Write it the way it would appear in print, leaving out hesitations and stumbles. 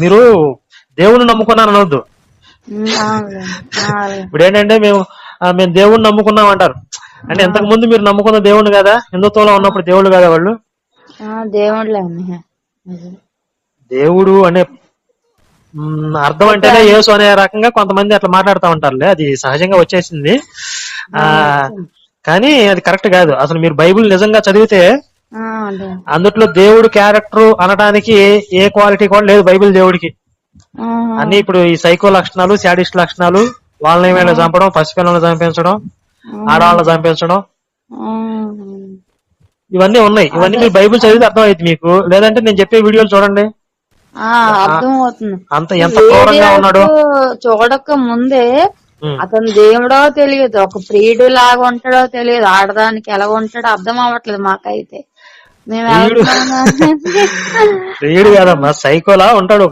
మీరు దేవుణ్ణి నమ్ముకున్నాను అనొద్దు. ఇప్పుడు ఏంటంటే మేము దేవుణ్ణి నమ్ముకున్నాం అంటారు. అంటే ఇంతకు ముందు మీరు నమ్ముకున్న దేవుడు కదా, హిందుత్వంలో ఉన్నప్పుడు దేవుడు కదా వాళ్ళు. దేవుడు అనే అర్థం అంటేనే యేసు అనే రకంగా కొంతమంది అట్లా మాట్లాడుతూ ఉంటారులే, అది సహజంగా వచ్చేసింది. కానీ అది కరెక్ట్ కాదు. అసలు మీరు బైబిల్ నిజంగా చదివితే అందుట్లో దేవుడు క్యారెక్టర్ అనడానికి ఏ క్వాలిటీ కూడా లేదు బైబిల్ దేవుడికి. అన్ని ఇప్పుడు ఈ సైకో లక్షణాలు, శాడిస్ట్ లక్షణాలు, వాళ్ళని వీళ్ళని చంపడం, పసిపిల్లలను చంపించడం, ఆడవాళ్ళని చంపించడం, ఇవన్నీ ఉన్నాయి. ఇవన్నీ మీరు బైబిల్ చదివితే అర్థం అవుతుంది మీకు. లేదంటే నేను చెప్పే వీడియోలు చూడండి, అర్థం అవుతుంది. అంత ఎంత క్రూరంగా ఉన్నాడు. చూడక ముందే అతను దేవుడో తెలియదు, ఒక ప్రియుడు లాగా ఉంటాడో తెలియదు, ఆడదానికి ఎలా ఉంటాడో అర్థం అవ్వట్లేదు మాకైతే. మేము ప్రియుడు కాదమ్మా, సైకోలా ఉంటాడు.